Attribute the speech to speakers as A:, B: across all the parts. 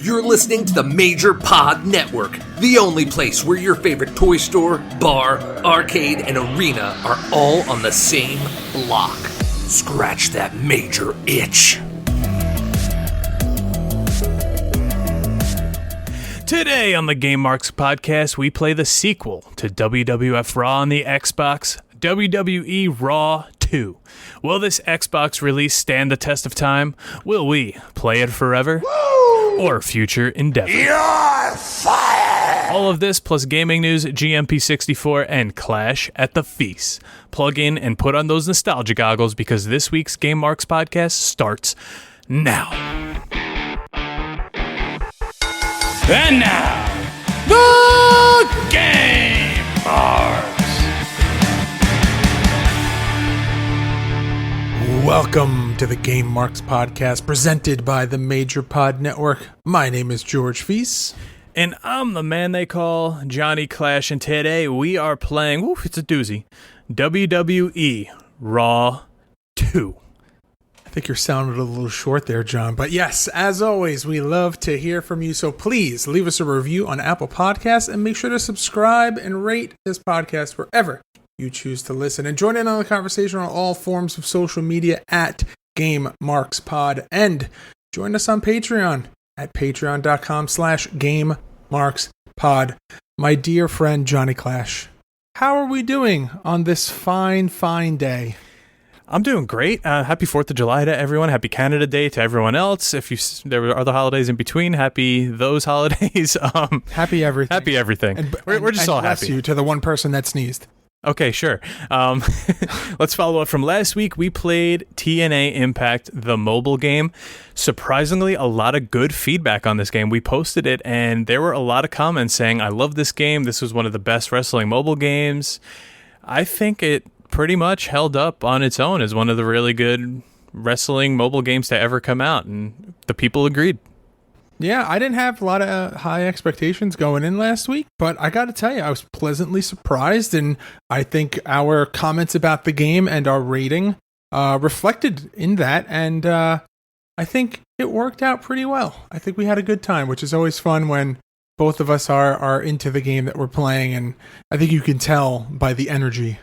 A: You're listening to the Major Pod Network, the only place where your favorite toy store, bar, arcade, and arena are all on the same block. Scratch that major itch.
B: Today on the Game Marks podcast, we play the sequel to WWF Raw on the Xbox, WWE Raw 2. Will this Xbox release stand the test of time? Will we play it forever? Woo! Or future endeavor? You're fired! All of this plus gaming news, GMP64 and Clash at the Feis. Plug in and put on those nostalgia goggles because this week's Game Marks podcast starts now. And now, the Game Marks.
C: Welcome to the Game Marks podcast presented by the Major Pod Network. My name is George Feis.
B: And I'm the man they call Johnny Clash. And today we are playing, it's a doozy, WWE Raw 2.
C: I think you're sounding a little short there, John. But yes, as always, we love to hear from you. So please leave us a review on Apple Podcasts and make sure to subscribe and rate this podcast wherever you choose to listen. And join in on the conversation on all forms of social media at Game Marks Pod. And join us on Patreon at patreon.com/Game Marks Pod. My dear friend Johnny Clash, how are we doing on this fine day?
B: I'm doing great. Happy 4th of July to everyone. Happy Canada Day to everyone else. If there were other holidays in between, happy those holidays.
C: Happy everything.
B: Happy everything. We're just all happy.
C: Bless you to the one person that sneezed.
B: Okay, sure. Let's follow up from last week. We played TNA Impact, the mobile game. Surprisingly, a lot of good feedback on this game. We posted it, and there were a lot of comments saying, I love this game. This was one of the best wrestling mobile games. I think it pretty much held up on its own as one of the really good wrestling mobile games to ever come out, and the people agreed.
C: Yeah, I didn't have a lot of high expectations going in last week, but I got to tell you, I was pleasantly surprised, and I think our comments about the game and our rating reflected in that, and I think it worked out pretty well. I think we had a good time, which is always fun when both of us are into the game that we're playing, and I think you can tell by the energy.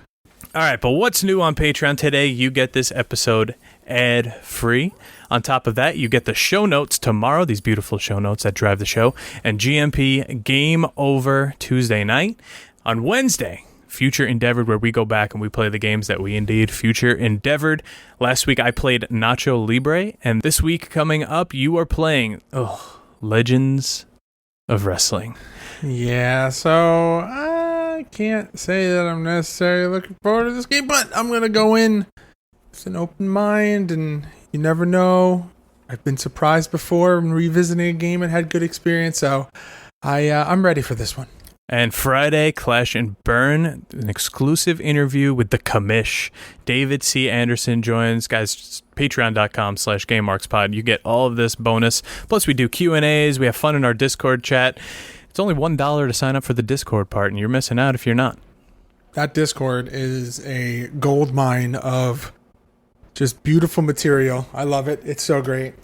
B: All right, but what's new on Patreon today? You get this episode ad-free. On top of that, you get the show notes tomorrow, these beautiful show notes that drive the show, and GMP Game Over Tuesday night. On Wednesday, Future Endeavored, where we go back and we play the games that we indeed Future Endeavored. Last week, I played Nacho Libre, and this week coming up, you are playing Legends of Wrestling.
C: Yeah, so I can't say that I'm necessarily looking forward to this game, but I'm going to go in with an open mind, and you never know. I've been surprised before in revisiting a game and had good experience, so I'm ready for this one.
B: And Friday, Clash and Burn, an exclusive interview with the commish. David C. Anderson joins. Guys, patreon.com/GameMarksPod. You get all of this bonus. Plus, we do Q&As. We have fun in our Discord chat. It's only $1 to sign up for the Discord part, and you're missing out if you're not.
C: That Discord is a gold mine of just beautiful material. I love it. It's so great.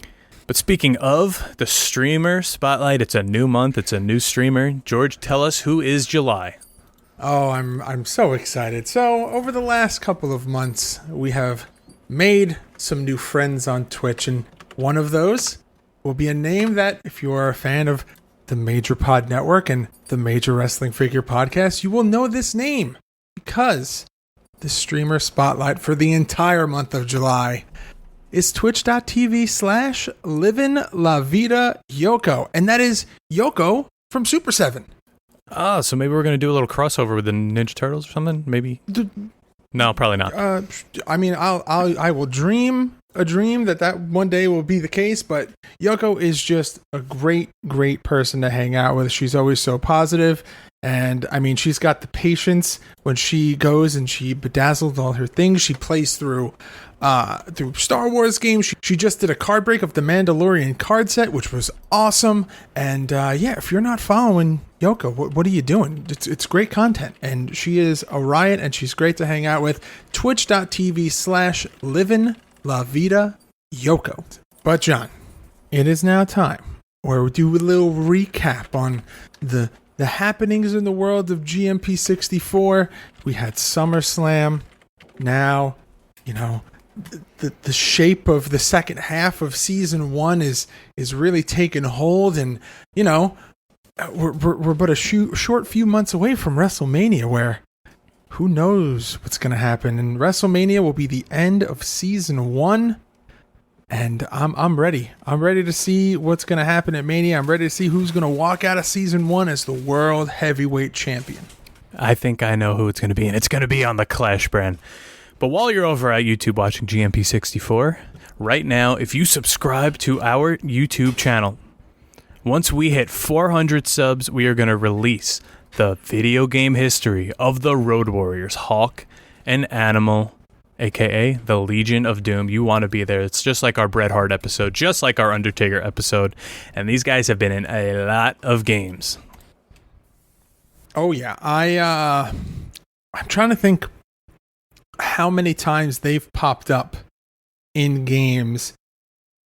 B: But speaking of the streamer spotlight, it's a new month. It's a new streamer. George, tell us, who is July?
C: Oh, I'm so excited. So over the last couple of months, we have made some new friends on Twitch, and one of those will be a name that, if you are a fan of the Major Pod Network and the Major Wrestling Figure Podcast, you will know this name because the streamer spotlight for the entire month of July is twitch.tv/Livin' La Vida Yoko. And that is Yoko from Super 7.
B: Oh, so maybe we're going to do a little crossover with the Ninja Turtles or something? Maybe? No, probably not.
C: I mean, I will dream a dream that one day will be the case, but Yoko is just a great person to hang out with. She's always so positive, and I mean, she's got the patience when she goes and she bedazzles all her things. She plays through Star Wars games. She just did a card break of the Mandalorian card set, which was awesome. And if you're not following Yoko, what are you doing? It's great content, and she is a riot, and she's great to hang out with. Twitch.tv/Livin' La Vida Yoko. But John, it is now time where we do a little recap on the happenings in the world of GMP64. We had SummerSlam. Now, the shape of the second half of season 1 is really taking hold, and we're but a short few months away from WrestleMania, where who knows what's going to happen. And WrestleMania will be the end of season 1, and I'm ready. I'm ready to see what's going to happen at Mania. I'm ready to see who's going to walk out of season 1 as the World Heavyweight Champion.
B: I think I know who it's going to be, and it's going to be on the Clash brand. But while you're over at YouTube watching GMP64, right now, if you subscribe to our YouTube channel, once we hit 400 subs, we are going to release the video game history of the Road Warriors, Hawk and Animal, a.k.a. the Legion of Doom. You want to be there. It's just like our Bret Hart episode, just like our Undertaker episode. And these guys have been in a lot of games.
C: Oh, yeah. I'm trying to think how many times they've popped up in games,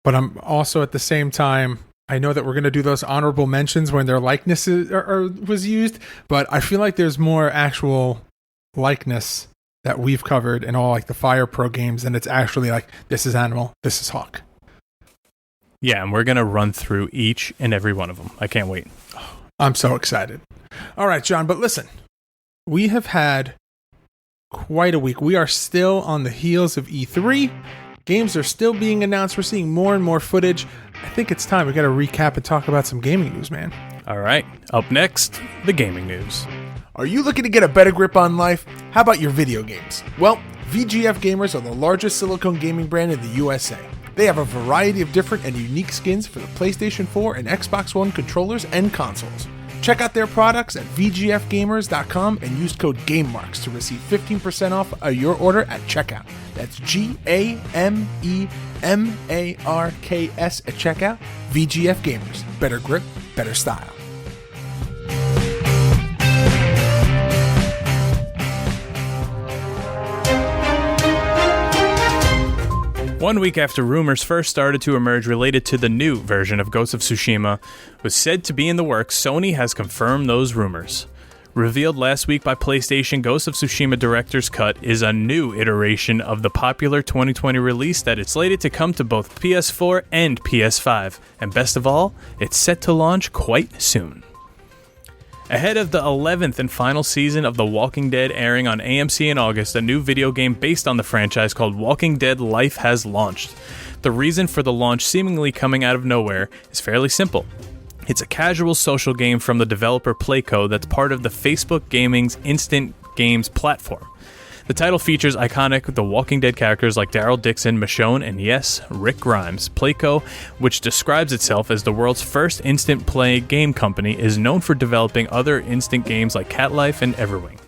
C: but I'm also at the same time, I know that we're going to do those honorable mentions when their likeness was used, but I feel like there's more actual likeness that we've covered in all like the Fire Pro games, and it's actually like, this is Animal, this is Hawk.
B: Yeah, and we're going to run through each and every one of them. I can't wait.
C: I'm so excited. All right, John, but listen, we have had quite a week. We are still on the heels of E3. Games are still being announced. We're seeing more and more footage. I think it's time we got to recap and talk about some gaming news, man.
B: All right. Up next, the gaming news.
C: Are you looking to get a better grip on life? How about your video games? Well, VGF Gamers are the largest silicone gaming brand in the USA. They have a variety of different and unique skins for the PlayStation 4 and Xbox One controllers and consoles. Check out their products at vgfgamers.com and use code GameMarks to receive 15% off your order at checkout. That's GAMEMARKS at checkout. VGF Gamers. Better grip, better style.
B: 1 week after rumors first started to emerge related to the new version of Ghost of Tsushima was said to be in the works, Sony has confirmed those rumors. Revealed last week by PlayStation, Ghost of Tsushima Director's Cut is a new iteration of the popular 2020 release that is slated to come to both PS4 and PS5, and best of all, it's set to launch quite soon. Ahead of the 11th and final season of The Walking Dead airing on AMC in August, a new video game based on the franchise called Walking Dead Life has launched. The reason for the launch seemingly coming out of nowhere is fairly simple. It's a casual social game from the developer Playco that's part of the Facebook Gaming's Instant Games platform. The title features iconic The Walking Dead characters like Daryl Dixon, Michonne, and yes, Rick Grimes. Playco, which describes itself as the world's first instant play game company, is known for developing other instant games like Cat Life and Everwing.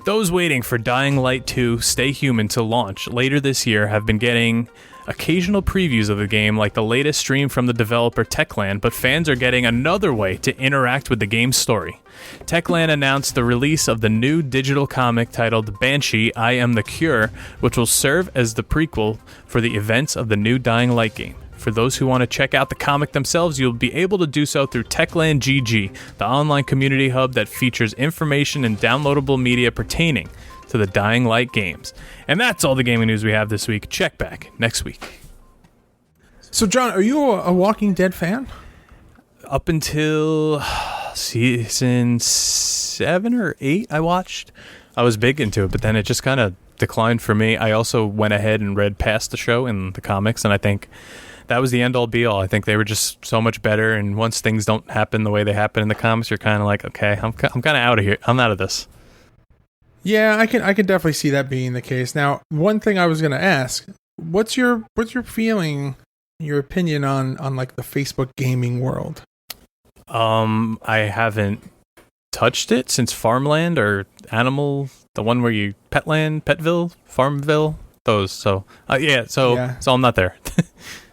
B: Those waiting for Dying Light 2 Stay Human to launch later this year have been getting occasional previews of the game, like the latest stream from the developer Techland, but fans are getting another way to interact with the game's story. Techland announced the release of the new digital comic titled Banshee, I Am the Cure, which will serve as the prequel for the events of the new Dying Light game. For those who want to check out the comic themselves, you'll be able to do so through Techland GG, the online community hub that features information and downloadable media pertaining to the Dying Light games. And that's all the gaming news we have this week. Check back next week.
C: So, John, are you a Walking Dead fan?
B: Up until season 7 or 8 I watched. I was big into it, but then it just kind of declined for me. I also went ahead and read past the show in the comics, and I think that was the end-all be-all. I think they were just so much better, and once things don't happen the way they happen in the comics, you're kind of like, okay, I'm kind of out of here. I'm out of this.
C: Yeah, I can definitely see that being the case. Now, one thing I was going to ask, what's your feeling, your opinion on like the Facebook gaming world?
B: I haven't touched it since Farmland or Animal, the one where you Petville, Farmville, those. So so I'm not there.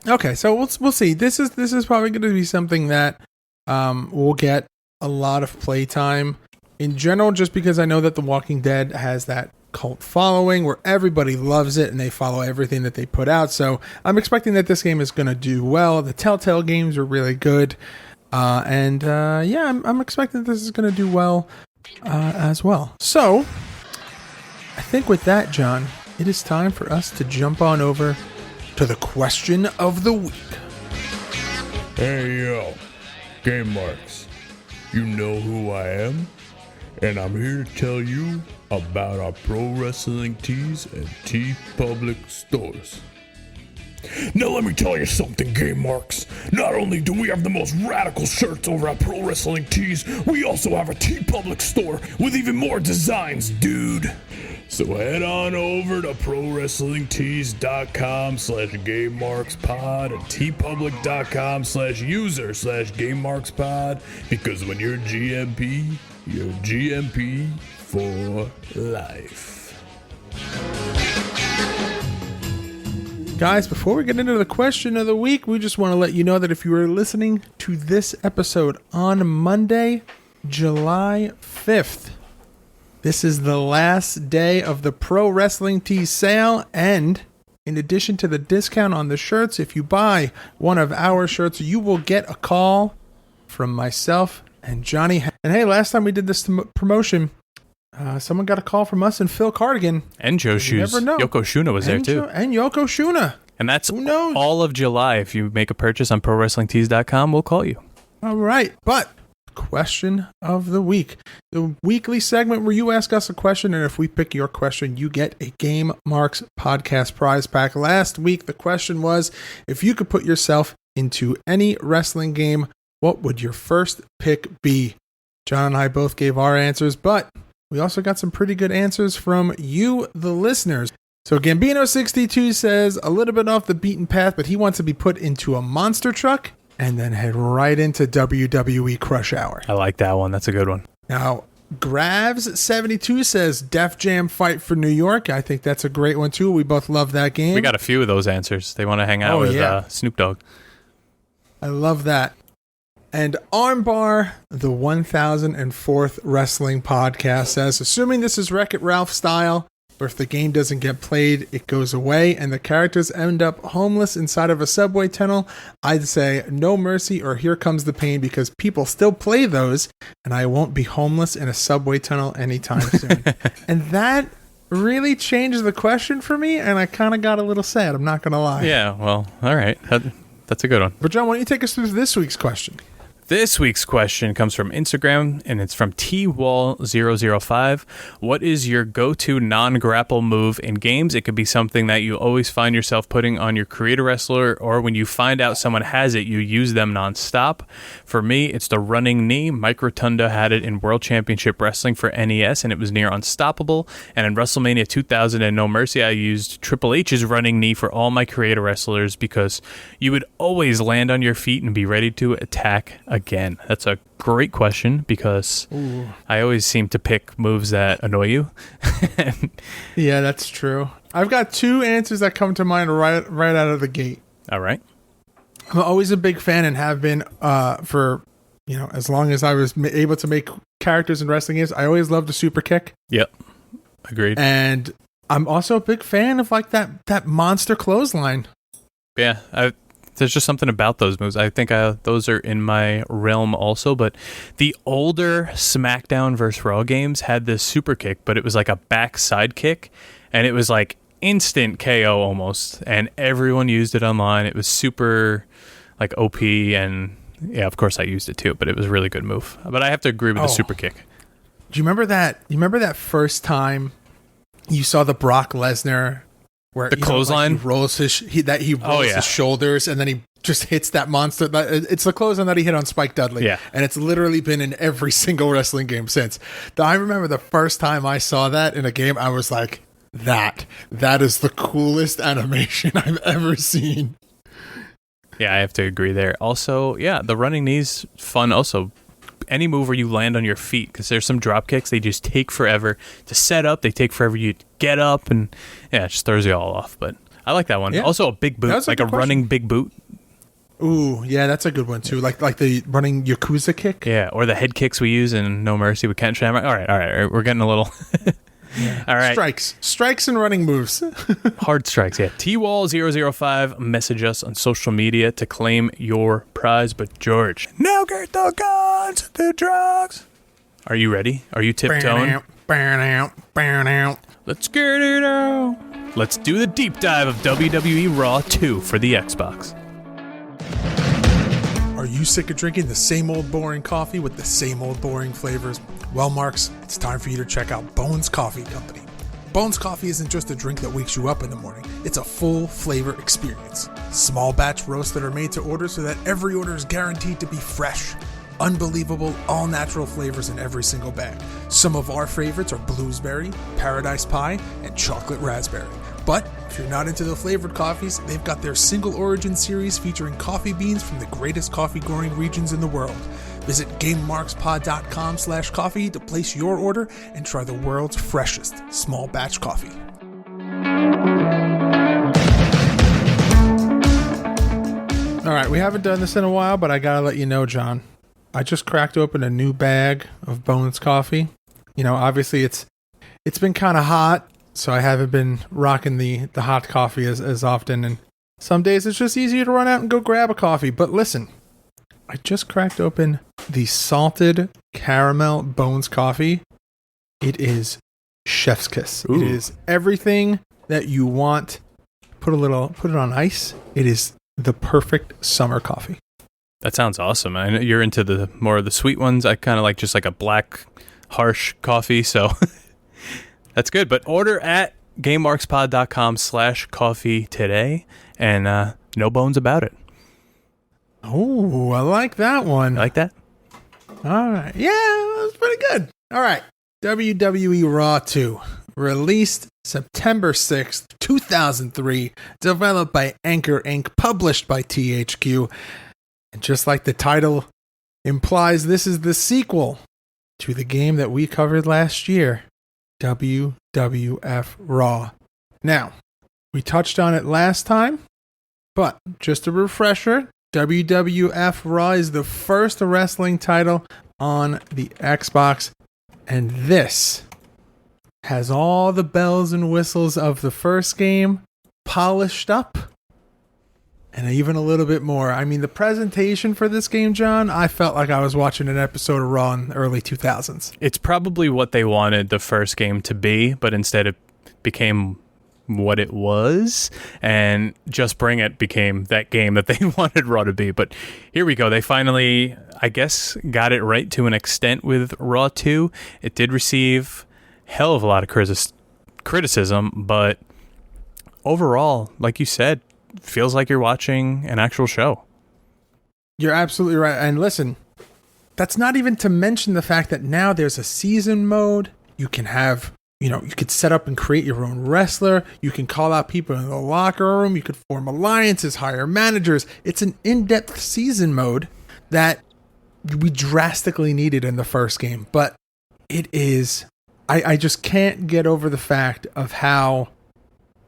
C: Okay, so we'll see. This is probably going to be something that will get a lot of playtime in general, just because I know that The Walking Dead has that cult following where everybody loves it and they follow everything that they put out. So I'm expecting that this game is going to do well. The Telltale games are really good. I'm expecting that this is going to do well as well. So I think with that, John, it is time for us to jump on over to the question of the week.
D: Hey yo, Game Marks, you know who I am? And I'm here to tell you about our pro wrestling tees and TeePublic stores. Now let me tell you something, Game Marks. Not only do we have the most radical shirts over at Pro Wrestling Tees, we also have a TeePublic store with even more designs, dude. So head on over to ProWrestlingTees.com/GameMarksPod and TeePublic.com/user/GameMarksPod, because when you're GMP for life.
C: Guys, before we get into the question of the week, we just want to let you know that if you are listening to this episode on Monday, July 5th, this is the last day of the Pro Wrestling Tees sale, and in addition to the discount on the shirts, if you buy one of our shirts, you will get a call from myself and Johnny. And hey, last time we did this promotion, someone got a call from us and Phil Cardigan.
B: And Joe Shoes. Yoko Shuna was there too.
C: And Yoko Shuna.
B: And that's all of July. If you make a purchase on ProWrestlingTees.com, we'll call you.
C: All right. But question of the week. The weekly segment where you ask us a question, and if we pick your question, you get a Game Marks podcast prize pack. Last week, the question was, if you could put yourself into any wrestling game, what would your first pick be? John and I both gave our answers, but we also got some pretty good answers from you, the listeners. So Gambino62 says, a little bit off the beaten path, but he wants to be put into a monster truck and then head right into WWE Crush Hour.
B: I like that one. That's a good one.
C: Now, Gravs72 says, Def Jam Fight for New York. I think that's a great one, too. We both love that game.
B: We got a few of those answers. They want to hang out with Snoop Dogg.
C: I love that. And Armbar, the 1004th Wrestling Podcast, says, assuming this is Wreck-It Ralph style, where if the game doesn't get played, it goes away, and the characters end up homeless inside of a subway tunnel, I'd say No Mercy or Here Comes the Pain, because people still play those, and I won't be homeless in a subway tunnel anytime soon. And that really changed the question for me, and I kind of got a little sad, I'm not going to lie.
B: Yeah, well, all right. That's a good one.
C: But John, why don't you take us through this week's question?
B: This week's question comes from Instagram, and it's from TWall005. What is your go-to non-grapple move in games? It could be something that you always find yourself putting on your creator wrestler, or when you find out someone has it, you use them nonstop. For me, it's the running knee. Mike Rotunda had it in World Championship Wrestling for NES, and it was near unstoppable. And in WrestleMania 2000 and No Mercy, I used Triple H's running knee for all my creator wrestlers because you would always land on your feet and be ready to attack again. That's a great question because I always seem to pick moves that annoy you.
C: Yeah, that's true. I've got two answers that come to mind right out of the gate.
B: All right.
C: I'm always a big fan and have been for as long as I was able to make characters in wrestling games. I always loved the super kick.
B: Yep. Agreed.
C: And I'm also a big fan of like that monster clothesline.
B: Yeah, there's just something about those moves. I think those are in my realm also, but the older SmackDown vs. Raw games had this super kick, but it was like a backside kick, and it was like instant KO almost, and everyone used it online. It was super like OP, and yeah, of course I used it too, but it was a really good move. But I have to agree with the super kick.
C: Do you remember that? You remember that first time you saw the Brock Lesnar where
B: the clothesline,
C: he rolls his his shoulders, and then he just hits that monster. It's the clothesline that he hit on Spike Dudley.
B: Yeah,
C: and it's literally been in every single wrestling game since. I remember the first time I saw that in a game, I was like, "That is the coolest animation I've ever seen."
B: Yeah, I have to agree there. Also, yeah, the running knees fun. Also, any move where you land on your feet, because there's some drop kicks, they just take forever to set up. They take forever you get up, and yeah, it just throws you all off. But I like that one. Yeah. Also, a big boot, like a running big boot.
C: Ooh, yeah, that's a good one too. Like the running Yakuza kick.
B: Yeah, or the head kicks we use in No Mercy with Ken Shamrock. All right, we're getting a little. All right.
C: Strikes and running moves.
B: Hard strikes, yeah. TWall005, message us on social media to claim your prize. But George, now get the guns, the drugs. Are you ready? Are you tiptoeing?
C: Burn out.
B: Let's get it out. Let's do the deep dive of WWE Raw 2 for the Xbox.
C: Are you sick of drinking the same old boring coffee with the same old boring flavors? Well, Marks, it's time for you to check out Bones Coffee Company. Bones Coffee isn't just a drink that wakes you up in the morning. It's a full flavor experience. Small batch roasts that are made to order so that every order is guaranteed to be fresh. Unbelievable, all-natural flavors in every single bag. Some of our favorites are blueberry, paradise pie, and chocolate raspberry. But if you're not into the flavored coffees, they've got their single origin series featuring coffee beans from the greatest coffee growing regions in the world. Visit GameMarksPod.com/coffee to place your order and try the world's freshest small batch coffee. All right, we haven't done this in a while, but I gotta let you know, John. I just cracked open a new bag of Bones coffee. You know, obviously it's been kind of hot, so I haven't been rocking the hot coffee as often. And some days it's just easier to run out and go grab a coffee. But listen, I just cracked open the salted caramel Bones coffee. It is chef's kiss.
B: Ooh.
C: It is everything that you want. Put it on ice. It is the perfect summer coffee.
B: That sounds awesome. I know you're into the more of the sweet ones. I kind of like just like a black, harsh coffee, so that's good. But order at GameMarksPod.com/coffee today, and no bones about it.
C: Oh, I like that one.
B: You like that?
C: All right. Yeah, that was pretty good. All right. WWE Raw 2, released September 6th, 2003, developed by Anchor Inc., published by THQ. And just like the title implies, this is the sequel to the game that we covered last year, WWF Raw. Now, we touched on it last time, but just a refresher, WWF Raw is the first wrestling title on the Xbox, and this has all the bells and whistles of the first game polished up, and even a little bit more. I mean, the presentation for this game, John, I felt like I was watching an episode of Raw in the early 2000s.
B: It's probably what they wanted the first game to be, but instead it became what it was, and Just Bring It became that game that they wanted Raw to be. But here we go. They finally, I guess, got it right to an extent with Raw 2. It did receive hell of a lot of criticism, but overall, like you said, feels like you're watching an actual show.
C: You're absolutely right. And listen, that's not even to mention the fact that now there's a season mode. You can have, you could set up and create your own wrestler. You can call out people in the locker room. You could form alliances, hire managers. It's an in-depth season mode that we drastically needed in the first game. But it is, I just can't get over the fact of how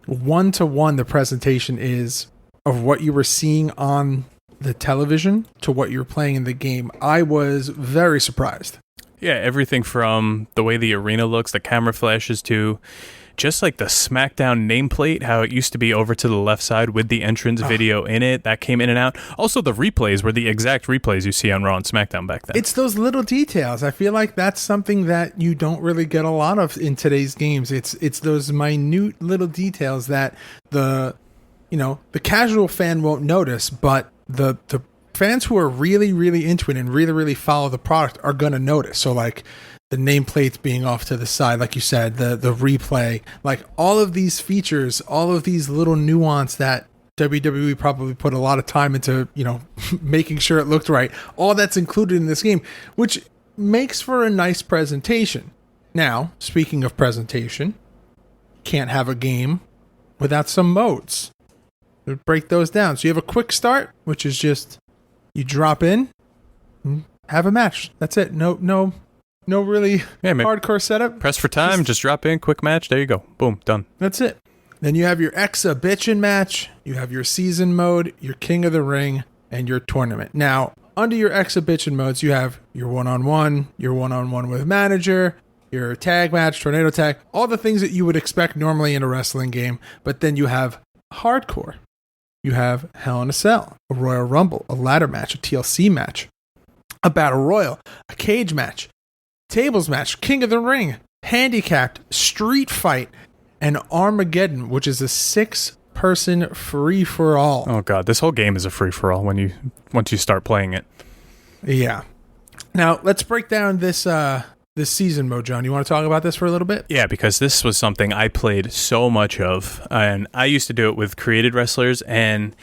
C: one-to-one the presentation is of what you were seeing on the television to what you were playing in the game. I was very surprised.
B: Yeah, everything from the way the arena looks, the camera flashes, to just like the SmackDown nameplate, how it used to be over to the left side with the entrance video in it, that came in and out. Also, the replays were the exact replays you see on Raw and SmackDown back then.
C: It's those little details. I feel like that's something that you don't really get a lot of in today's games. It's those minute little details that the casual fan won't notice, but the fans who are really, really into it and really, really follow the product are going to notice. So like the nameplates being off to the side, like you said, the replay, like all of these features, all of these little nuance that WWE probably put a lot of time into, making sure it looked right. All that's included in this game, which makes for a nice presentation. Now, speaking of presentation, can't have a game without some modes. We'll break those down. So you have a quick start, which is just you drop in, have a match. That's it. No really hardcore setup.
B: Press for time, just drop in, quick match. There you go. Boom, done.
C: That's it. Then you have your exhibition match, you have your season mode, your King of the Ring, and your tournament. Now, under your exhibition modes, you have your one-on-one with manager, your tag match, tornado tag, all the things that you would expect normally in a wrestling game. But then you have hardcore. You have Hell in a Cell, a Royal Rumble, a ladder match, a TLC match, a Battle Royal, a cage match, tables match, King of the Ring, handicapped, street fight, and Armageddon, which is a 6-person free-for-all.
B: Oh god, this whole game is a free-for-all once you start playing it.
C: Yeah. Now, let's break down this season mode, John. You want to talk about this for a little bit?
B: Yeah, because this was something I played so much of, and I used to do it with created wrestlers, and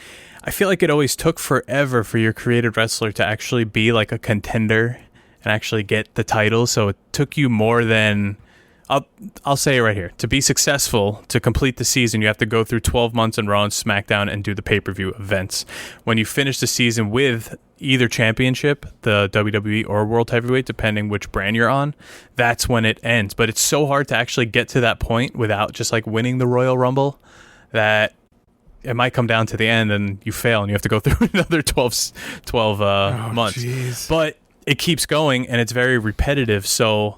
B: I feel like it always took forever for your created wrestler to actually be like a contender and actually get the title, so it took you more than... I'll say it right here. To be successful, to complete the season, you have to go through 12 months in Raw and SmackDown and do the pay-per-view events. When you finish the season with either championship, the WWE or World Heavyweight, depending which brand you're on, that's when it ends. But it's so hard to actually get to that point without just like winning the Royal Rumble that it might come down to the end and you fail and you have to go through another 12 months.
C: Geez.
B: But it keeps going and it's very repetitive, so...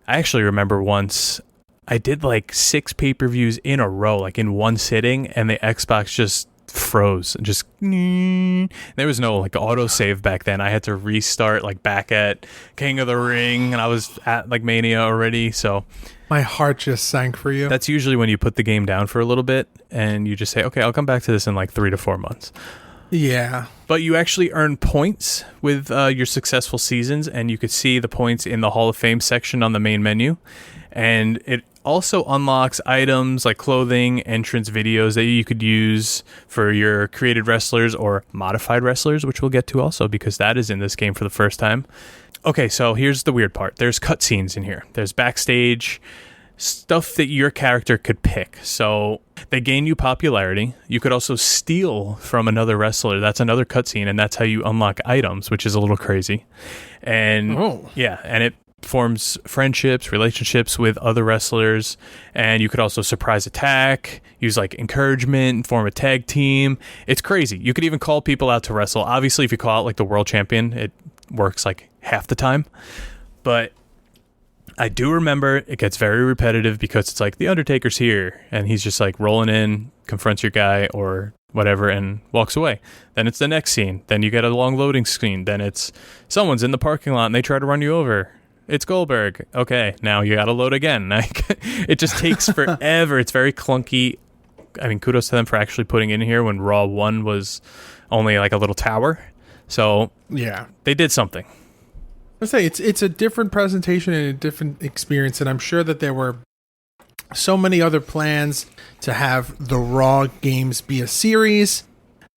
B: I actually remember once I did like 6 pay-per-views in a row, like in one sitting, and the Xbox just froze and just... There was no like autosave back then. I had to restart like back at King of the Ring, and I was at like Mania already, so...
C: My heart just sank for you.
B: That's usually when you put the game down for a little bit, and you just say, okay, I'll come back to this in like 3 to 4 months.
C: Yeah.
B: But you actually earn points with your successful seasons, and you could see the points in the Hall of Fame section on the main menu. And it also unlocks items like clothing, entrance videos that you could use for your created wrestlers or modified wrestlers, which we'll get to also because that is in this game for the first time. Okay, so here's the weird part. There's cutscenes in here. There's backstage stuff that your character could pick. So they gain you popularity. You could also steal from another wrestler. That's another cutscene, and that's how you unlock items, which is a little crazy. And and it forms friendships, relationships with other wrestlers, and you could also surprise attack, use like encouragement, form a tag team. It's crazy. You could even call people out to wrestle. Obviously, if you call out like the world champion, it works like half the time. But I do remember it gets very repetitive because it's like the Undertaker's here and he's just like rolling in, confronts your guy or whatever and walks away. Then it's the next scene. Then you get a long loading screen. Then it's someone's in the parking lot and they try to run you over. It's Goldberg. Okay, now you got to load again. It just takes forever. It's very clunky. I mean, kudos to them for actually putting in here when Raw 1 was only like a little tower. So
C: yeah,
B: they did something.
C: I say it's a different presentation and a different experience, and I'm sure that there were so many other plans to have the Raw games be a series,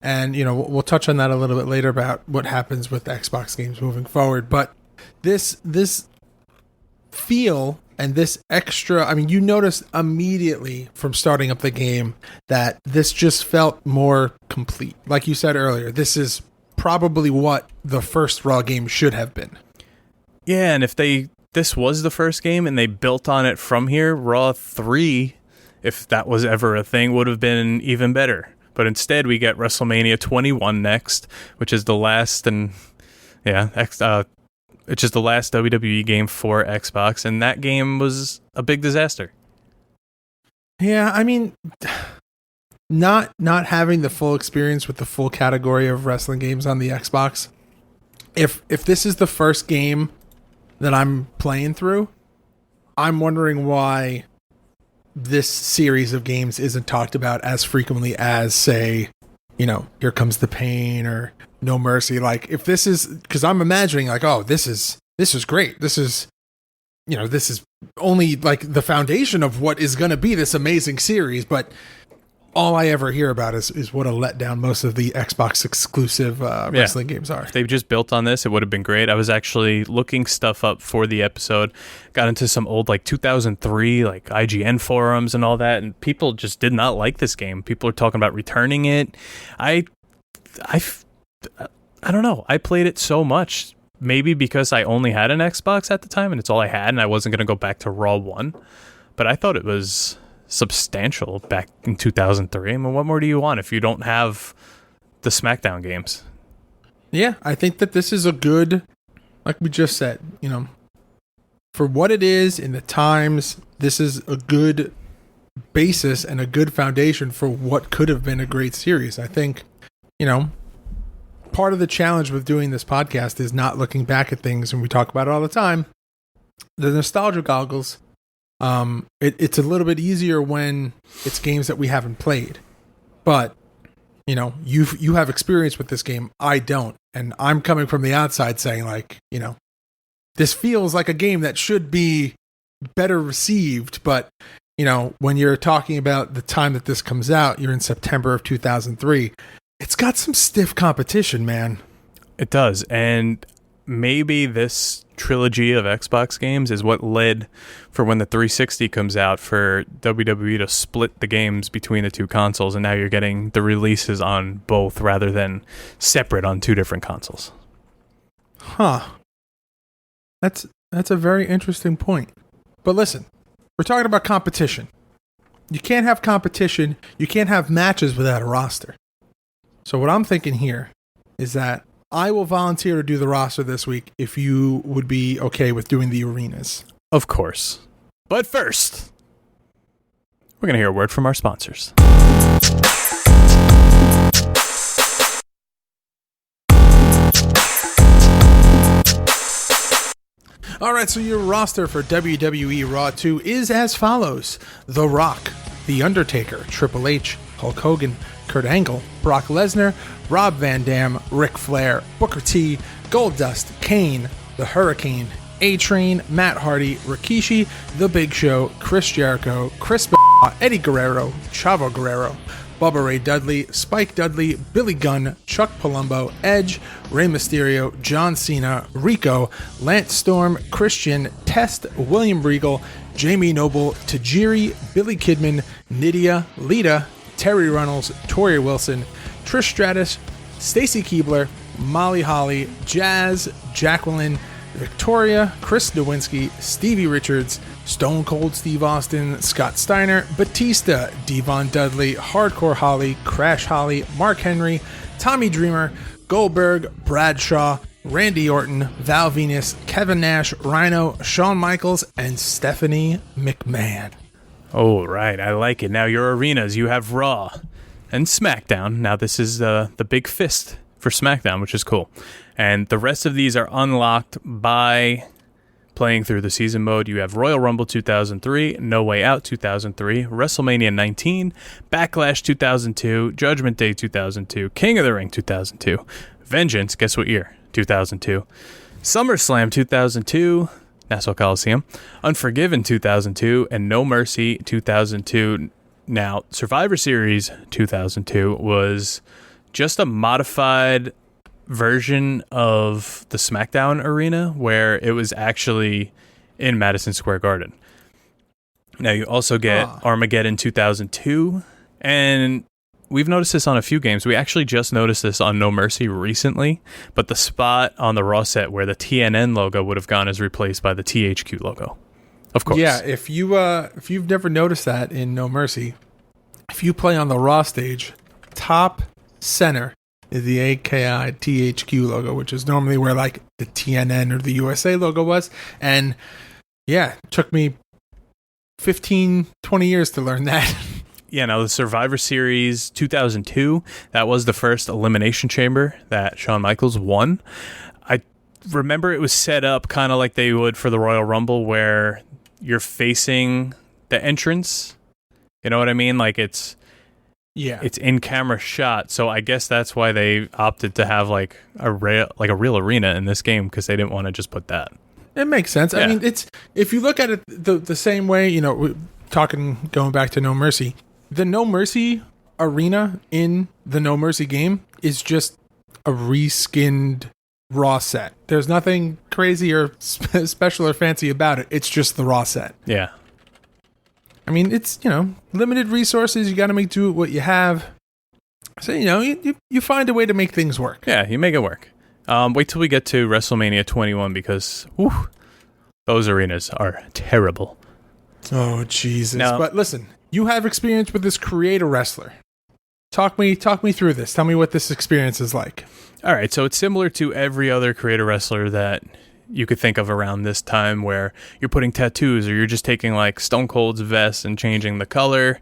C: and you know we'll touch on that a little bit later about what happens with Xbox games moving forward. But this feel and this extra, I mean, you notice immediately from starting up the game that this just felt more complete. Like you said earlier, this is probably what the first Raw game should have been.
B: Yeah, and if this was the first game and they built on it from here, Raw 3, if that was ever a thing, would have been even better. But instead, we get WrestleMania 21 next, which is the last which is the last WWE game for Xbox, and that game was a big disaster.
C: Yeah, I mean, not having the full experience with the full category of wrestling games on the Xbox. If this is the first game that I'm playing through, I'm wondering why this series of games isn't talked about as frequently as, say, you know, Here Comes the Pain or No Mercy. Like, if this is, because I'm imagining like, oh, this is great. This is, you know, this is only like the foundation of what is going to be this amazing series. But all I ever hear about is what a letdown most of the Xbox exclusive wrestling games are.
B: If they just built on this, it would have been great. I was actually looking stuff up for the episode, got into some old like 2003 like IGN forums and all that, and people just did not like this game. People are talking about returning it. I don't know. I played it so much, maybe because I only had an Xbox at the time and it's all I had, and I wasn't going to go back to Raw 1, but I thought it was substantial back in 2003. I mean, what more do you want if you don't have the SmackDown games?
C: Yeah, I think that this is a good, like we just said, you know, for what it is in the times, this is a good basis and a good foundation for what could have been a great series. I think, part of the challenge with doing this podcast is not looking back at things, and we talk about it all the time. The nostalgia goggles, it's a little bit easier when it's games that we haven't played. But, you have experience with this game. I don't. And I'm coming from the outside saying, like, this feels like a game that should be better received. But, when you're talking about the time that this comes out, you're in September of 2003. It's got some stiff competition, man.
B: It does. And maybe this trilogy of Xbox games is what led for when the 360 comes out for WWE to split the games between the two consoles, and now you're getting the releases on both rather than separate on two different consoles.
C: Huh. That's a very interesting point. But listen, we're talking about competition. You can't have competition, you can't have matches without a roster. So what I'm thinking here is that I will volunteer to do the roster this week if you would be okay with doing the arenas.
B: Of course. But first, we're going to hear a word from our sponsors.
C: Alright, so your roster for WWE Raw 2 is as follows. The Rock, The Undertaker, Triple H, Hulk Hogan, Kurt Angle, Brock Lesnar, Rob Van Dam, Ric Flair, Booker T, Goldust, Kane, The Hurricane, A-Train, Matt Hardy, Rikishi, The Big Show, Chris Jericho, Chris Benoit, Eddie Guerrero, Chavo Guerrero, Bubba Ray Dudley, Spike Dudley, Billy Gunn, Chuck Palumbo, Edge, Rey Mysterio, John Cena, Rico, Lance Storm, Christian, Test, William Regal, Jamie Noble, Tajiri, Billy Kidman, Nydia, Lita, Terry Runnels, Tori Wilson, Trish Stratus, Stacy Keibler, Molly Holly, Jazz, Jacqueline, Victoria, Chris Nowinski, Stevie Richards, Stone Cold Steve Austin, Scott Steiner, Batista, Devon Dudley, Hardcore Holly, Crash Holly, Mark Henry, Tommy Dreamer, Goldberg, Bradshaw, Randy Orton, Val Venus, Kevin Nash, Rhino, Shawn Michaels, and Stephanie McMahon.
B: Oh, right. I like it. Now, your arenas, you have Raw and SmackDown. Now, this is the big fist for SmackDown, which is cool. And the rest of these are unlocked by playing through the season mode. You have Royal Rumble 2003, No Way Out 2003, WrestleMania 19, Backlash 2002, Judgment Day 2002, King of the Ring 2002, Vengeance, guess what year? 2002, SummerSlam 2002, Nassau Coliseum, Unforgiven 2002, and No Mercy 2002. Now, Survivor Series 2002 was just a modified version of the SmackDown arena where it was actually in Madison Square Garden. Now, you also get Armageddon 2002, and we've noticed this on a few games. We actually just noticed this on No Mercy recently, but the spot on the Raw set where the TNN logo would have gone is replaced by the THQ logo. Of course.
C: Yeah, if you've never noticed that in No Mercy, if you play on the Raw stage, top center is the AKI THQ logo, which is normally where like the TNN or the USA logo was. And yeah, it took me 15, 20 years to learn that.
B: Yeah, now the Survivor Series 2002, that was the first Elimination Chamber that Shawn Michaels won. I remember it was set up kind of like they would for the Royal Rumble, where you're facing the entrance. You know what I mean? Like it's in-camera shot. So I guess that's why they opted to have like a real arena in this game, because they didn't want to just put that.
C: It makes sense. Yeah. I mean, it's if you look at it the same way, going back to No Mercy. The No Mercy arena in the No Mercy game is just a reskinned Raw set. There's nothing crazy or special or fancy about it. It's just the Raw set.
B: Yeah.
C: I mean, it's, limited resources. You got to make do with what you have. So, you find a way to make things work.
B: Yeah, you make it work. Wait till we get to WrestleMania 21, because those arenas are terrible.
C: Oh, Jesus. Now, but listen, you have experience with this creator wrestler. Talk me through this. Tell me what this experience is like.
B: All right, so it's similar to every other creator wrestler that you could think of around this time where you're putting tattoos or you're just taking like Stone Cold's vest and changing the color.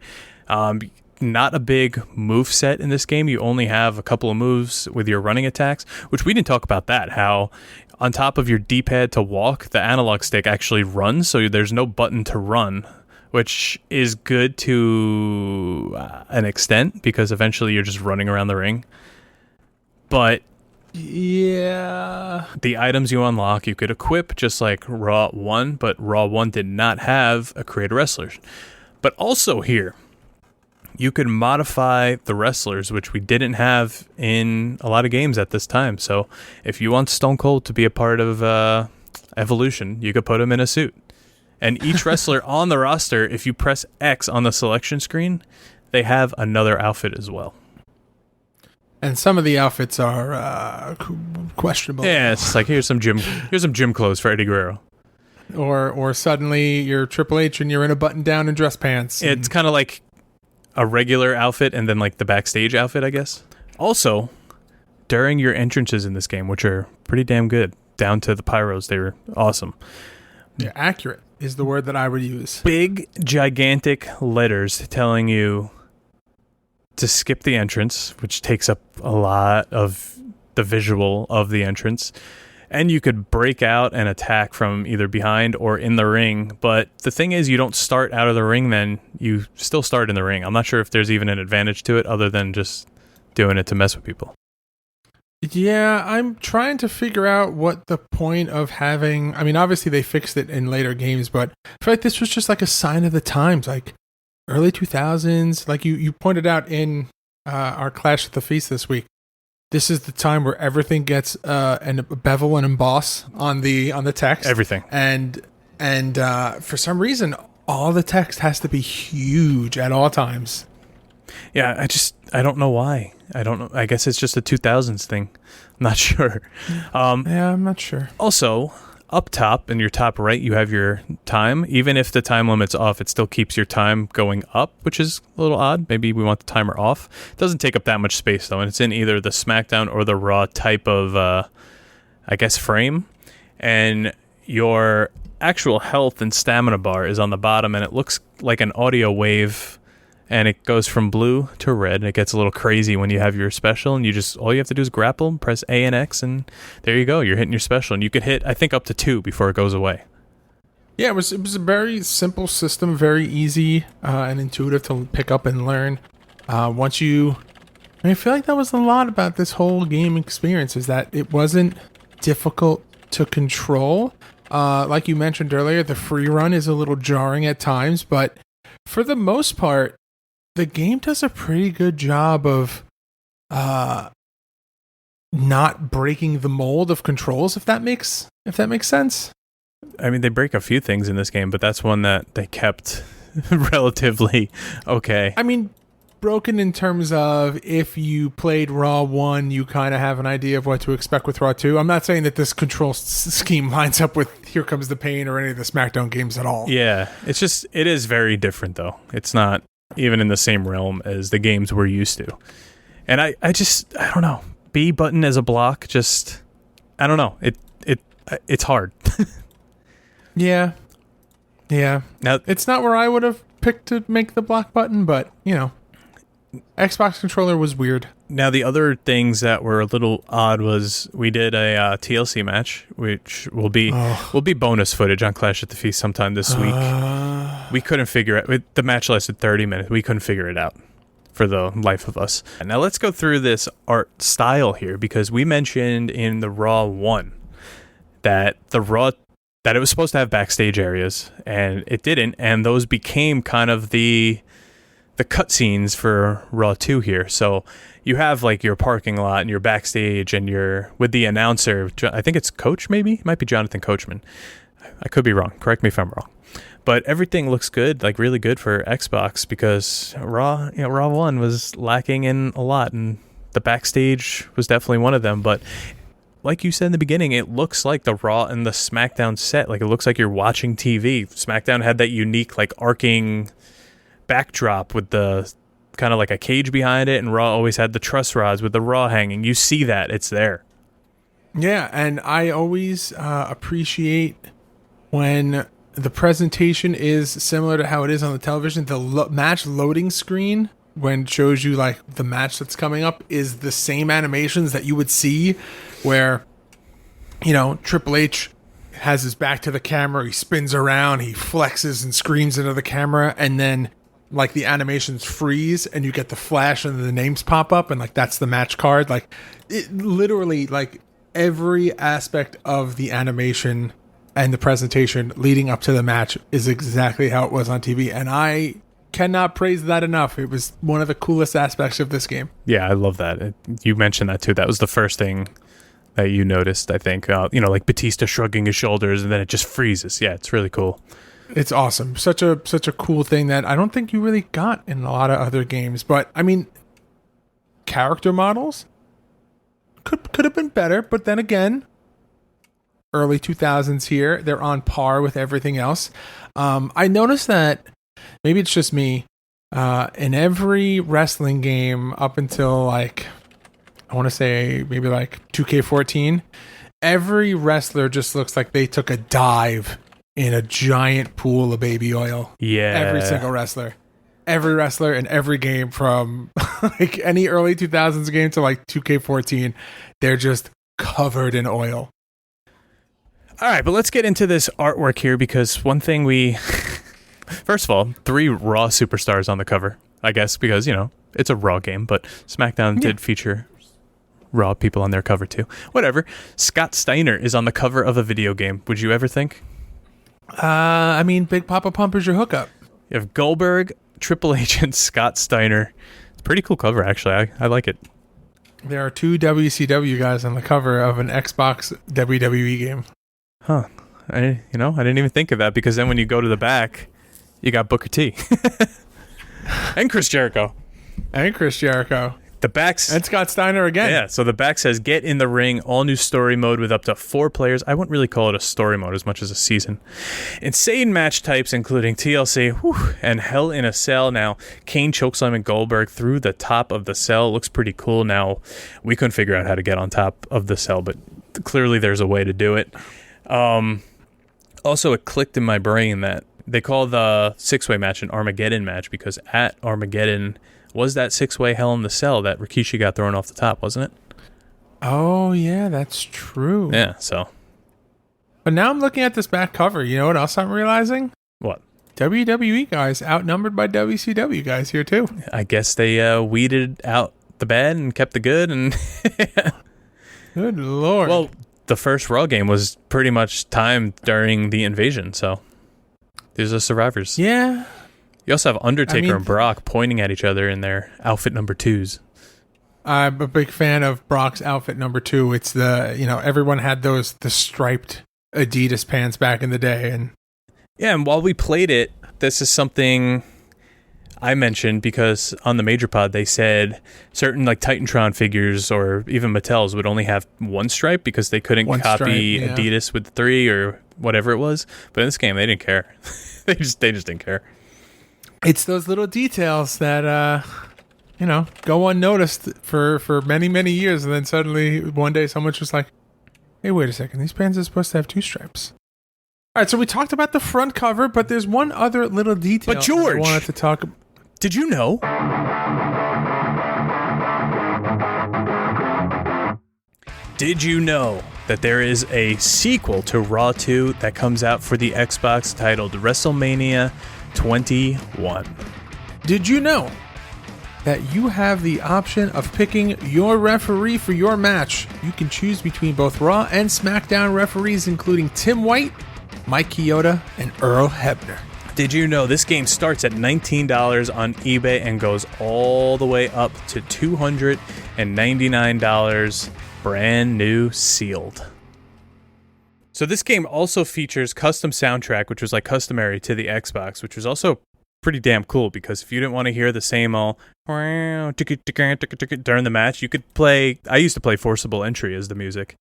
B: Not a big move set in this game. You only have a couple of moves with your running attacks, which we didn't talk about that, how on top of your D-pad to walk, the analog stick actually runs, so there's no button to run, which is good to an extent because eventually you're just running around the ring. But yeah, the items you unlock, you could equip just like Raw 1, but Raw 1 did not have a create a wrestler. But also here, you could modify the wrestlers, which we didn't have in a lot of games at this time. So if you want Stone Cold to be a part of Evolution, you could put him in a suit. And each wrestler on the roster, if you press X on the selection screen, they have another outfit as well.
C: And some of the outfits are questionable.
B: Yeah, it's like here's some gym clothes for Eddie Guerrero.
C: Or suddenly you're Triple H and you're in a button-down and dress pants.
B: It's kind of like a regular outfit and then like the backstage outfit, I guess. Also, during your entrances in this game, which are pretty damn good, down to the pyros, they were awesome.
C: Yeah, accurate is the word that I would use.
B: Big, gigantic letters telling you to skip the entrance, which takes up a lot of the visual of the entrance. And you could break out and attack from either behind or in the ring. But the thing is, you don't start out of the ring then. You still start in the ring. I'm not sure if there's even an advantage to it other than just doing it to mess with people.
C: Yeah, I'm trying to figure out what the point of having... I mean, obviously they fixed it in later games, but I feel like this was just like a sign of the times. Like early 2000s, like you pointed out in our Clash at the Feast this week. This is the time where everything gets a bevel and emboss on the text.
B: Everything.
C: And for some reason, all the text has to be huge at all times.
B: Yeah, I don't know why. I don't know. I guess it's just a 2000s thing. I'm not sure.
C: Yeah, I'm not sure.
B: Also, up top in your top right, you have your time. Even if the time limit's off, it still keeps your time going up, which is a little odd. Maybe we want the timer off. It doesn't take up that much space, though, and it's in either the SmackDown or the Raw type of, I guess, frame. And your actual health and stamina bar is on the bottom, and it looks like an audio wave, and it goes from blue to red, and it gets a little crazy when you have your special, and all you have to do is grapple, press A and X, and there you go. You're hitting your special, and you could hit, I think, up to 2 before it goes away.
C: Yeah, it was a very simple system, very easy and intuitive to pick up and learn. I feel like that was a lot about this whole game experience, is that it wasn't difficult to control. Like you mentioned earlier, the free run is a little jarring at times, but for the most part, the game does a pretty good job of not breaking the mold of controls, if that makes sense.
B: I mean, they break a few things in this game, but that's one that they kept relatively okay.
C: I mean, broken in terms of if you played Raw 1, you kind of have an idea of what to expect with Raw 2. I'm not saying that this control scheme lines up with Here Comes the Pain or any of the SmackDown games at all.
B: Yeah, it is very different, though. It's not even in the same realm as the games we're used to. And I don't know. B button as a block, I don't know. It's hard.
C: Yeah.
B: Now,
C: it's not where I would have picked to make the block button, but, Xbox controller was weird.
B: Now, the other things that were a little odd was we did a TLC match, which will be bonus footage on Clash at the Feast sometime this week. We couldn't figure it. The match lasted 30 minutes. We couldn't figure it out for the life of us. Now, let's go through this art style here, because we mentioned in the Raw 1 that that it was supposed to have backstage areas, and it didn't, and those became kind of the cutscenes for Raw 2 here. So you have like your parking lot and your backstage and you're with the announcer. I think it's Coach, maybe? It might be Jonathan Coachman. I could be wrong. Correct me if I'm wrong. But everything looks good, like really good for Xbox, because Raw 1 was lacking in a lot, and the backstage was definitely one of them. But like you said in the beginning, it looks like the Raw and the SmackDown set. Like, it looks like you're watching TV. SmackDown had that unique, like, arcing backdrop with the kind of like a cage behind it, and Raw always had the truss rods with the Raw hanging. You see that. It's there.
C: Yeah, and I always appreciate when the presentation is similar to how it is on the television. The match loading screen, when it shows you like the match that's coming up, is the same animations that you would see where, you know, Triple H has his back to the camera, he spins around, he flexes and screams into the camera, and then like the animations freeze and you get the flash and the names pop up, and like that's the match card. Like it literally, like every aspect of the animation and the presentation leading up to the match is exactly how it was on TV, and I cannot praise that enough. It was one of the coolest aspects of this game.
B: Yeah, I love that. You mentioned that too. That was the first thing that you noticed, I think. You know, like Batista shrugging his shoulders and then it just freezes. Yeah, it's really cool.
C: It's awesome. Such a cool thing that I don't think you really got in a lot of other games. But I mean, character models could have been better, but then again, early 2000s here, they're on par with everything else. I noticed that maybe it's just me, in every wrestling game up until like, I want to say maybe like 2K14, every wrestler just looks like they took a dive in a giant pool of baby oil.
B: Yeah.
C: Every single wrestler. Every wrestler in every game from like any early 2000s game to like 2K14, they're just covered in oil.
B: All right, but let's get into this artwork here, because one thing first of all, 3 Raw superstars on the cover, I guess, because, you know, it's a Raw game, but SmackDown did feature Raw people on their cover too. Whatever. Scott Steiner is on the cover of a video game. Would you ever think?
C: I mean, Big Papa Pump is your hookup.
B: You have Goldberg, Triple H, and Scott Steiner. It's a pretty cool cover, actually. I like it.
C: There are 2 WCW guys on the cover of an Xbox WWE game.
B: Huh. I didn't even think of that, because then when you go to the back, you got Booker T. And Chris Jericho. The back's...
C: And Scott Steiner again.
B: Yeah, so the back says, get in the ring, all new story mode with up to 4 players. I wouldn't really call it a story mode as much as a season. Insane match types, including TLC and Hell in a Cell. Now, Kane chokeslamming Goldberg through the top of the cell. Looks pretty cool. Now, we couldn't figure out how to get on top of the cell, but clearly there's a way to do it. Also, it clicked in my brain that they call the 6-way match an Armageddon match, because at Armageddon was that 6-way Hell in the Cell that Rikishi got thrown off the top, wasn't it?
C: Oh, yeah, that's true.
B: Yeah, so.
C: But now I'm looking at this back cover. You know what else I'm realizing?
B: What?
C: WWE guys outnumbered by WCW guys here, too.
B: I guess they weeded out the bad and kept the good. And
C: Good Lord.
B: Well, the first Raw game was pretty much timed during the invasion, so these are survivors.
C: Yeah.
B: You also have Undertaker and Brock pointing at each other in their outfit number 2s.
C: I'm a big fan of Brock's outfit number 2. It's the, you know, everyone had the striped Adidas pants back in the day. And
B: yeah, and while we played it, this is something I mentioned, because on the Major Pod they said certain like Titantron figures or even Mattel's would only have 1 stripe because they couldn't copy Adidas with 3 or whatever it was. But in this game, they didn't care. they just didn't care.
C: It's those little details that, you know, go unnoticed for many, many years. And then suddenly one day someone's just like, hey, wait a second. These pants are supposed to have 2 stripes. All right, so we talked about the front cover, but there's one other little detail
B: but George,
C: I wanted to talk about.
B: Did you know? Did you know that there is a sequel to Raw 2 that comes out for the Xbox titled WrestleMania 21?
C: Did you know that you have the option of picking your referee for your match? You can choose between both Raw and SmackDown referees, including Tim White, Mike Chioda, and Earl Hebner.
B: Did you know this game starts at $19 on eBay and goes all the way up to $299, brand new, sealed? So this game also features custom soundtrack, which was like customary to the Xbox, which was also pretty damn cool, because if you didn't want to hear the same all during the match, you could play. I used to play Forcible Entry as the music.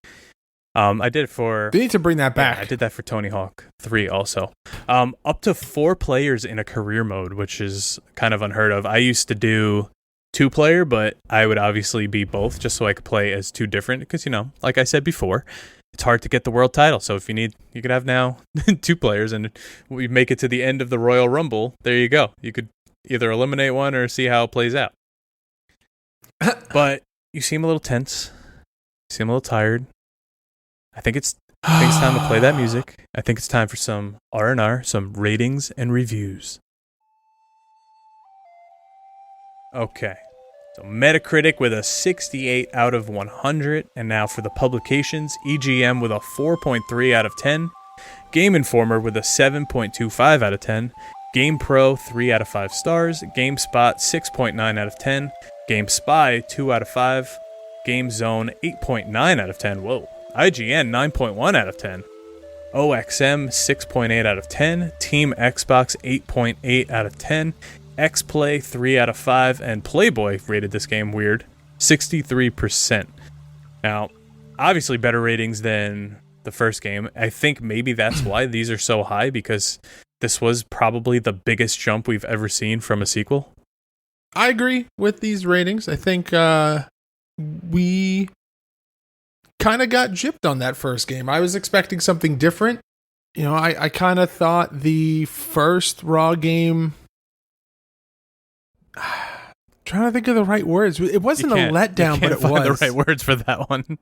B: I did it for...
C: They need to bring that back.
B: Yeah, I did that for Tony Hawk 3 also. Up to 4 players in a career mode, which is kind of unheard of. I used to do 2-player, but I would obviously be both just so I could play as two different. Because, like I said before, it's hard to get the world title. So if you could have now 2 players, and we make it to the end of the Royal Rumble. There you go. You could either eliminate one or see how it plays out. But you seem a little tense. You seem a little tired. I think it's time to play that music. I think it's time for some R&R, some ratings and reviews. Okay. So Metacritic with a 68 out of 100. And now for the publications, EGM with a 4.3 out of 10. Game Informer with a 7.25 out of 10. GamePro 3 out of 5 stars. GameSpot 6.9 out of 10. GameSpy 2 out of 5. GameZone 8.9 out of 10. Whoa. IGN 9.1 out of 10. OXM 6.8 out of 10. Team Xbox 8.8 out of 10. XPlay 3 out of 5. And Playboy rated this game weird 63%. Now, obviously better ratings than the first game. I think maybe that's why these are so high, because this was probably the biggest jump we've ever seen from a sequel.
C: I agree with these ratings. I think we kind of got gypped on that first game. I was expecting something different. I kind of thought the first Raw game... trying to think of the right words. It wasn't a letdown, but it was.
B: The right words for that one.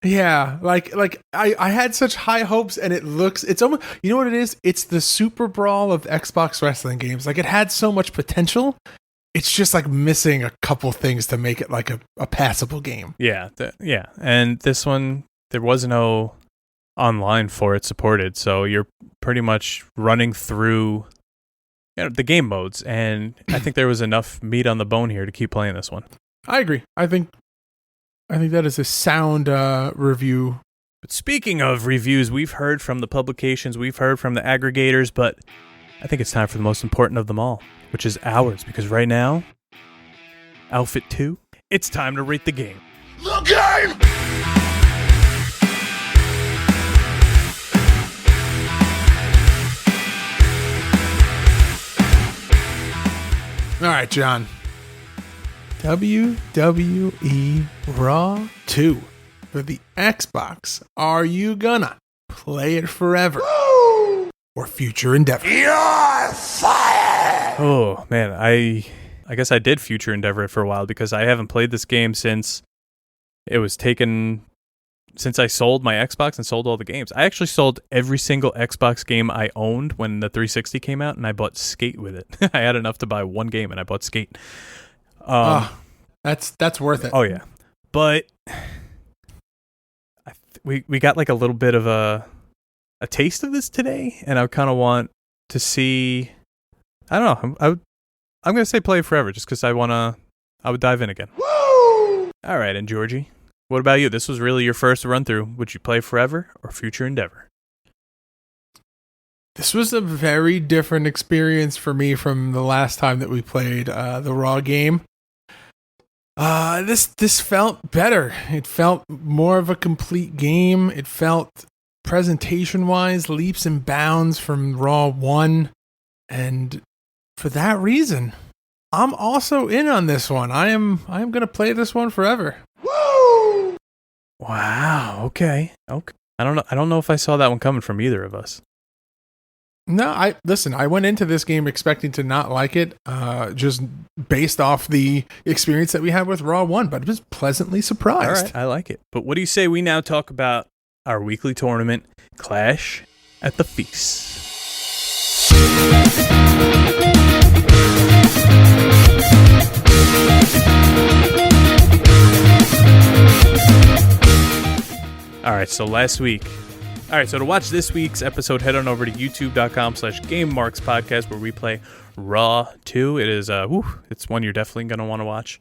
C: Yeah, like I had such high hopes, and it's almost, you know what it is? It's the Super Brawl of Xbox wrestling games. Like, it had so much potential. It's just like missing a couple things to make it like a passable game.
B: Yeah, and this one, there was no online for it supported, so you're pretty much running through the game modes, and I think there was enough meat on the bone here to keep playing this one.
C: I agree. I think that is a sound review.
B: But speaking of reviews, we've heard from the publications, we've heard from the aggregators, but I think it's time for the most important of them all, which is ours, because right now, Outfit 2, it's time to rate the game.
A: The game!
C: All right, John. WWE Raw 2 for the Xbox. Are you gonna play it forever? Woo! Or future endeavor?
A: You're fired!
B: Oh, man, I guess I did future endeavor it for a while, because I haven't played this game since I sold my Xbox and sold all the games. I actually sold every single Xbox game I owned when the 360 came out, and I bought Skate with it. I had enough to buy one game, and I bought Skate.
C: That's worth it.
B: Oh yeah, but we got like a little bit of a taste of this today, and I kind of want to see. I don't know. I'm gonna say play it forever, just because I would dive in again.
C: Woo!
B: All right, and Georgie, what about you? This was really your first run through. Would you play forever or future endeavor?
C: This was a very different experience for me from the last time that we played the Raw game. This felt better. It felt more of a complete game. It felt, presentation-wise, leaps and bounds from Raw 1. And for that reason, I'm also in on this one. I am going to play this one forever.
A: Woo!
B: Wow. Okay. I don't know if I saw that one coming from either of us.
C: No, I went into this game expecting to not like it, just based off the experience that we had with Raw 1, but I was pleasantly surprised.
B: All right, I like it. But what do you say we now talk about our weekly tournament, Clash at the Feast? All right, so last week. All right, so to watch this week's episode, head on over to youtube.com/GameMarksPodcast, where we play Raw 2. It is, it's one you're definitely going to want to watch.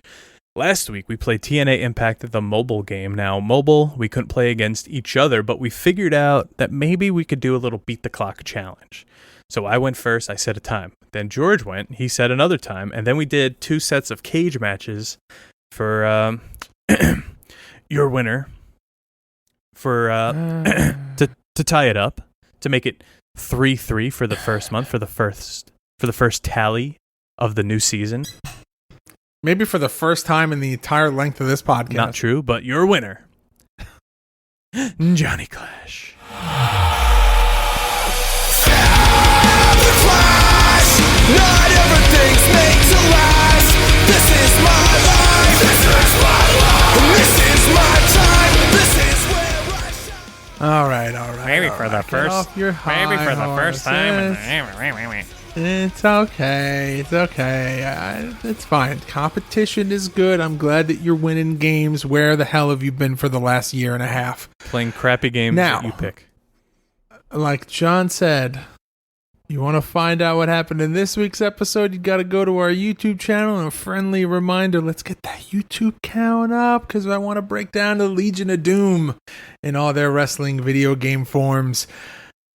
B: Last week, we played TNA Impact, the mobile game. Now, mobile, we couldn't play against each other, but we figured out that maybe we could do a little beat the clock challenge. So I went first, I set a time. Then George went, he set another time, and then we did 2 sets of cage matches for your winner. For to tie it up, to make it 3-3 for the first month, for the first tally of the new season.
C: Maybe for the first time in the entire length of this podcast.
B: Not true, but your winner, Johnny Clash.
E: Not everything's made to last. This is my life. This is my life. This is my time. This is where I shine.
C: All right.
B: Maybe
C: all
B: for
C: right.
B: the first.
C: Get off your
B: Maybe for the
C: high
B: first time.
C: horses. It's okay. It's fine. Competition is good. I'm glad that you're winning games. Where the hell have you been for the last year and a half?
B: Playing crappy games
C: Now,
B: that you pick.
C: Like John said, you want to find out what happened in this week's episode, you got to go to our YouTube channel. And a friendly reminder, let's get that YouTube count up because I want to break down the Legion of Doom in all their wrestling video game forms.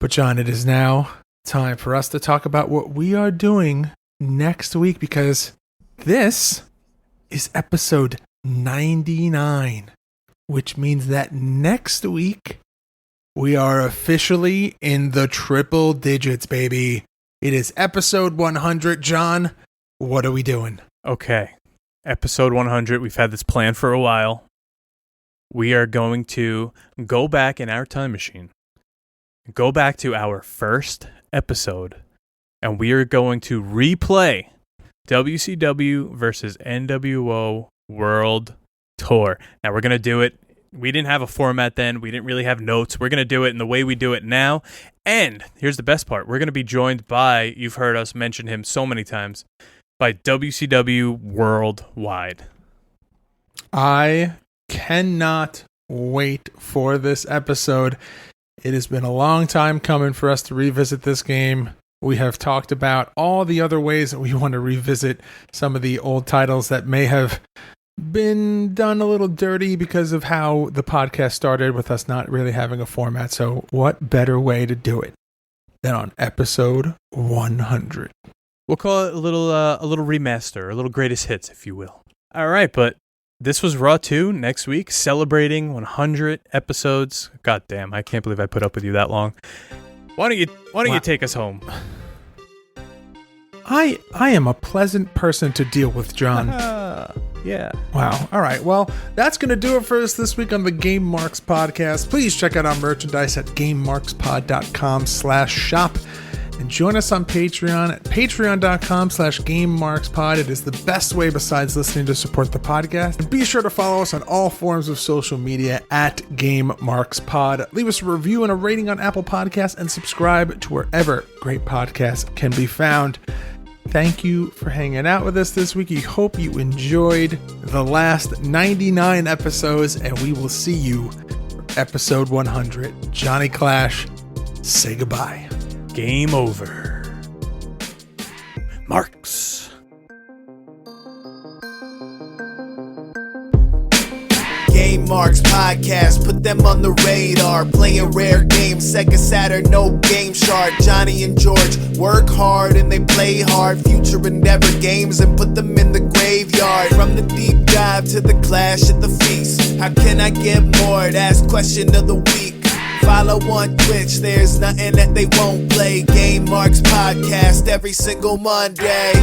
C: But John, it is now time for us to talk about what we are doing next week because this is episode 99, which means that next week we are officially in the triple digits, baby. It is episode 100. John, what are we doing?
B: Okay. Episode 100. We've had this plan for a while. We are going to go back in our time machine. Go back to our first episode. And we are going to replay WCW versus NWO World Tour. Now we're going to do it. We didn't have a format then. We didn't really have notes. We're going to do it in the way we do it now. And here's the best part. We're going to be joined by, you've heard us mention him so many times, by WCW Worldwide.
C: I cannot wait for this episode. It has been a long time coming for us to revisit this game. We have talked about all the other ways that we want to revisit some of the old titles that may have been done a little dirty because of how the podcast started with us not really having a format. So what better way to do it than on episode 100?
B: We'll call it a little remaster, a little greatest hits, if you will. All right, but this was Raw 2 next week, celebrating 100 episodes. God damn, I can't believe I put up with you that long. Why don't you take us home?
C: I am a pleasant person to deal with, John.
B: Yeah.
C: Wow. All right. Well, that's going to do it for us this week on the Game Marks podcast. Please check out our merchandise at GameMarksPod.com/shop and join us on Patreon at patreon.com/GameMarksPod. It is the best way besides listening to support the podcast. And be sure to follow us on all forms of social media at GameMarksPod. Leave us a review and a rating on Apple Podcasts and subscribe to wherever great podcasts can be found. Thank you for hanging out with us this week. We hope you enjoyed the last 99 episodes, and we will see you for episode 100. Johnny Clash, say goodbye.
B: Game over. Marks.
E: Game Marks podcast, put them on the radar. Playing rare games, Sega Saturn, no Game Shark. Johnny and George work hard and they play hard. Future endeavor games and put them in the graveyard. From the deep dive to the clash at the feast. How can I get more? That's question of the week. Follow on Twitch, there's nothing that they won't play. Game Marks podcast every single Monday.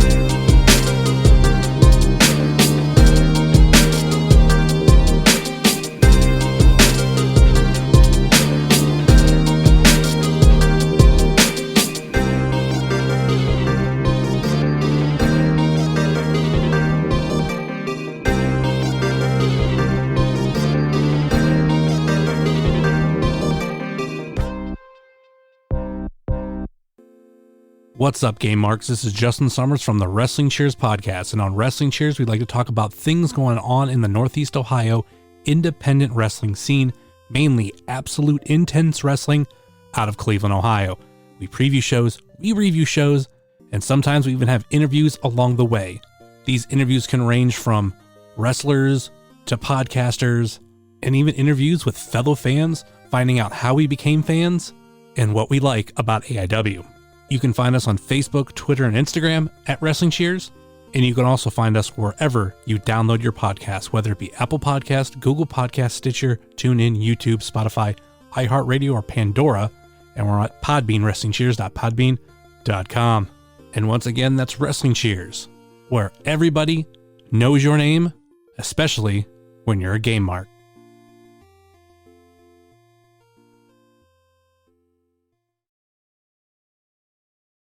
F: What's up, Game Marks? This is Justin Summers from the Wrestling Cheers podcast, and on Wrestling Cheers, we'd like to talk about things going on in the Northeast Ohio independent wrestling scene, mainly absolute intense wrestling out of Cleveland, Ohio. We preview shows, we review shows, and sometimes we even have interviews along the way. These interviews can range from wrestlers to podcasters, and even interviews with fellow fans, finding out how we became fans and what we like about AIW. You can find us on Facebook, Twitter, and Instagram at Wrestling Cheers, and you can also find us wherever you download your podcast, whether it be Apple Podcast, Google Podcast, Stitcher, TuneIn, YouTube, Spotify, iHeartRadio, or Pandora, and we're at Podbean, WrestlingCheers.podbean.com. And once again, that's Wrestling Cheers, where everybody knows your name, especially when you're a Game Mark.